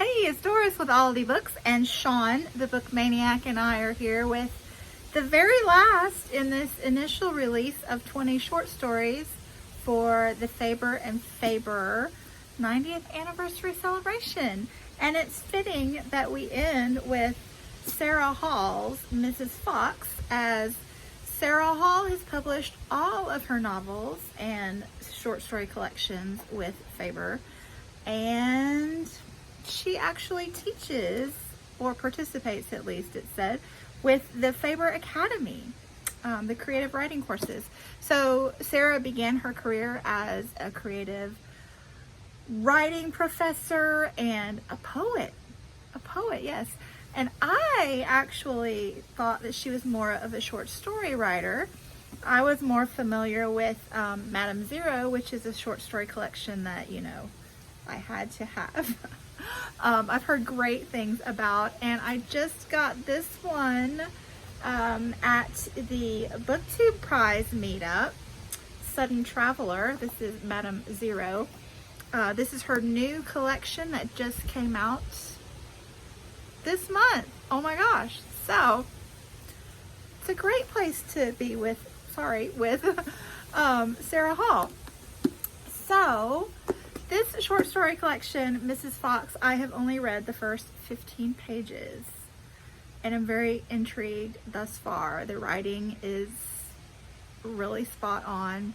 Hey, it's Doris with All the Books, and Shawn, the book maniac, and I are here with the very last in this initial release of 20 short stories for the Faber and Faber 90th anniversary celebration. And it's fitting that we end with Sarah Hall's Mrs. Fox, as Sarah Hall has published all of her novels and short story collections with Faber, and she actually teaches, or participates at least, it said, with the Faber Academy, the creative writing courses. So Sarah began her career as a creative writing professor and a poet, yes. And I actually thought that she was more of a short story writer. I was more familiar with Madame Zero, which is a short story collection that, I had to have. I've heard great things about, and I just got this one at the BookTube Prize meetup, Sudden Traveler. This is Madame Zero. This is her new collection that just came out this month. Oh my gosh. So it's a great place to be with Sarah Hall. So this short story collection, Mrs. Fox, I have only read the first 15 pages, and I'm very intrigued thus far. The writing is really spot on.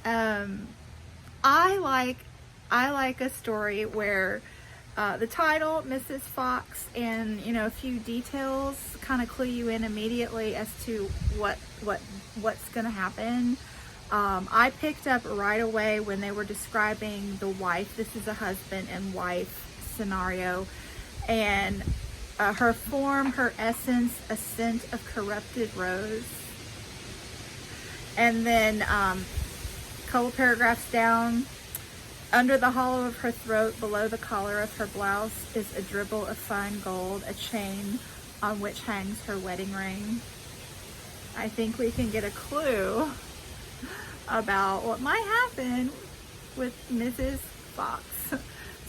I like a story where the title, Mrs. Fox, and a few details kind of clue you in immediately as to what's going to happen. I picked up right away when they were describing the wife. This is a husband and wife scenario, and her form, her essence, a scent of corrupted rose. And then a couple paragraphs down, under the hollow of her throat, below the collar of her blouse, is a dribble of fine gold, a chain on which hangs her wedding ring. I think we can get a clue about what might happen with Mrs. Fox.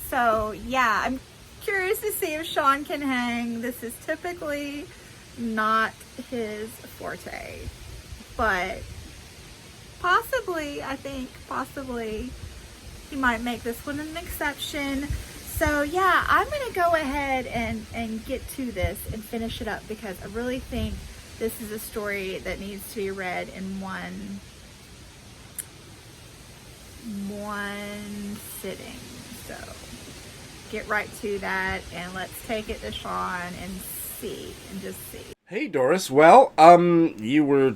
So yeah, I'm curious to see if Shawn can hang. This is typically not his forte, but possibly he might make this one an exception. So yeah, I'm gonna go ahead and get to this and finish it up, because I really think this is a story that needs to be read in one sitting. So get right to that, and let's take it to Shawn and just see. Hey Doris, well, you were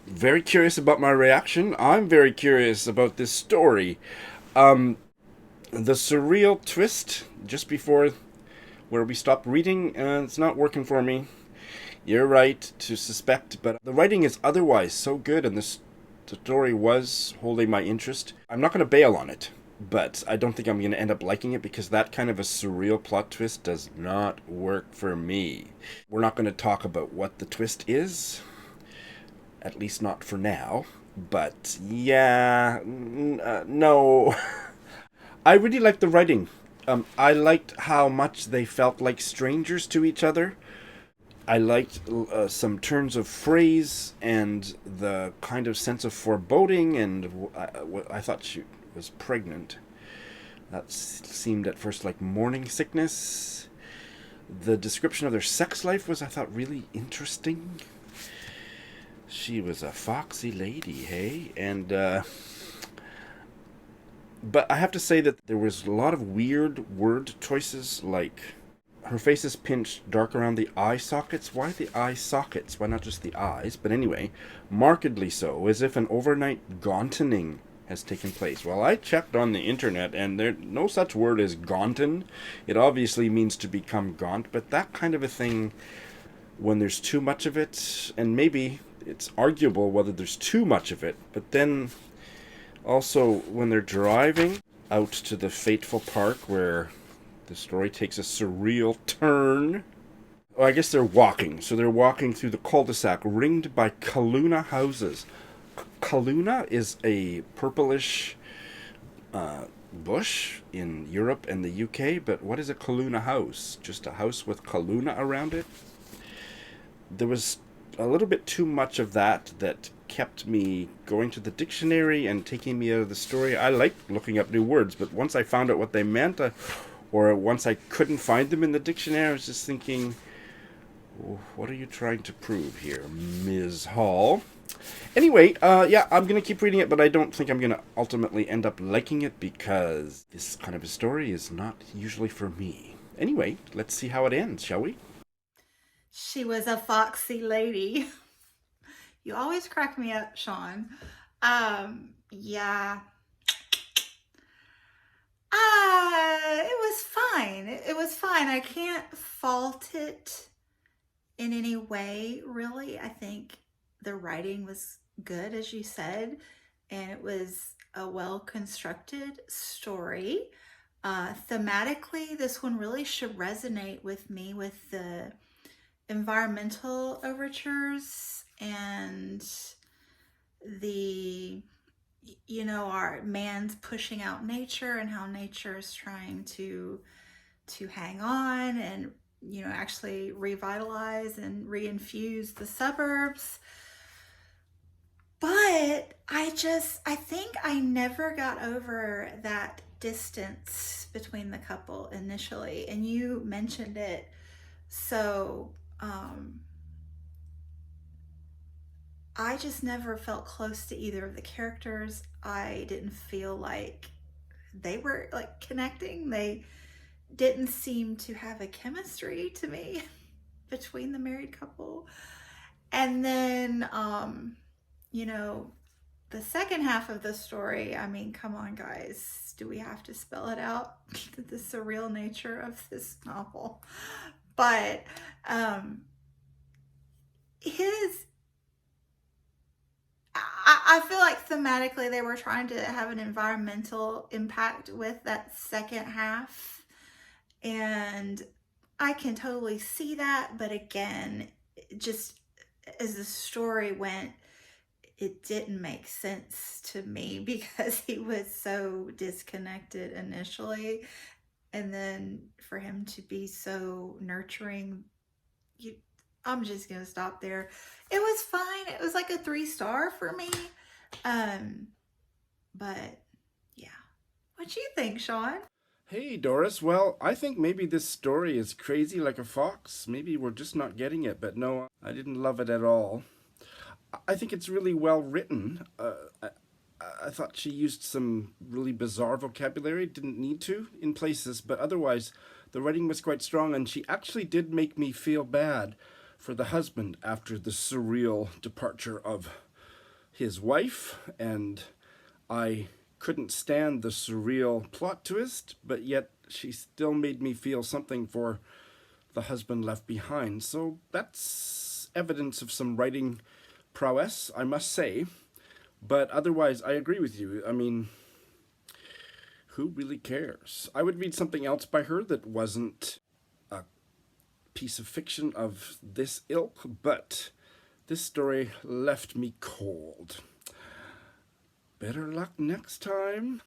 very curious about my reaction. I'm very curious about this story. The surreal twist just before where we stopped reading, it's not working for me. You're right to suspect, but the writing is otherwise so good, and this story was holding my interest. I'm not going to bail on it, but I don't think I'm going to end up liking it, because that kind of a surreal plot twist does not work for me. We're not going to talk about what the twist is, at least not for now, but yeah, no. I really liked the writing. I liked how much they felt like strangers to each other. I liked some turns of phrase and the kind of sense of foreboding, and I thought she was pregnant. That seemed at first like morning sickness. The description of their sex life was, I thought, really interesting. She was a foxy lady, hey? And, but I have to say that there was a lot of weird word choices, like her face is pinched dark around the eye sockets. Why the eye sockets? Why not just the eyes? But anyway, markedly so, as if an overnight gauntening has taken place. Well, I checked on the internet, and there's no such word as gaunten. It obviously means to become gaunt, but that kind of a thing, when there's too much of it, and maybe it's arguable whether there's too much of it, but then also when they're driving out to the fateful park where the story takes a surreal turn. Oh, I guess they're walking. So they're walking through the cul-de-sac ringed by Kaluna houses. Kaluna is a purplish bush in Europe and the UK, but what is a Kaluna house? Just a house with Kaluna around it? There was a little bit too much of that kept me going to the dictionary and taking me out of the story. I like looking up new words, but once I found out what they meant, or once I couldn't find them in the dictionary, I was just thinking, what are you trying to prove here, Ms. Hall? Anyway, yeah, I'm going to keep reading it, but I don't think I'm going to ultimately end up liking it because this kind of a story is not usually for me. Anyway, let's see how it ends, shall we? She was a foxy lady. You always crack me up, Shawn. Yeah. It was fine. It was fine. I can't fault it in any way, really. I think the writing was good, as you said, and it was a well-constructed story. Thematically, this one really should resonate with me with the environmental overtures and the our man's pushing out nature and how nature is trying to hang on and actually revitalize and reinfuse the suburbs. But I think I never got over that distance between the couple initially, and you mentioned it. So I just never felt close to either of the characters. I didn't feel like they were like connecting. They didn't seem to have a chemistry to me between the married couple. And then, the second half of the story, I mean, come on, guys. Do we have to spell it out? The surreal nature of this novel. But I feel like thematically they were trying to have an environmental impact with that second half. And I can totally see that. But again, just as the story went, it didn't make sense to me because he was so disconnected initially. And then for him to be so nurturing, I'm just going to stop there. It was fine. It was like a 3-star for me. But yeah. What you think, Shawn? Hey, Doris. Well, I think maybe this story is crazy like a fox. Maybe we're just not getting it, but no, I didn't love it at all. I think it's really well written. I thought she used some really bizarre vocabulary, didn't need to in places, but otherwise the writing was quite strong, and she actually did make me feel bad for the husband after the surreal departure of his wife, and I couldn't stand the surreal plot twist, but yet she still made me feel something for the husband left behind. So that's evidence of some writing prowess, I must say. But otherwise, I agree with you. I mean, who really cares? I would read something else by her that wasn't a piece of fiction of this ilk, but this story left me cold. Better luck next time.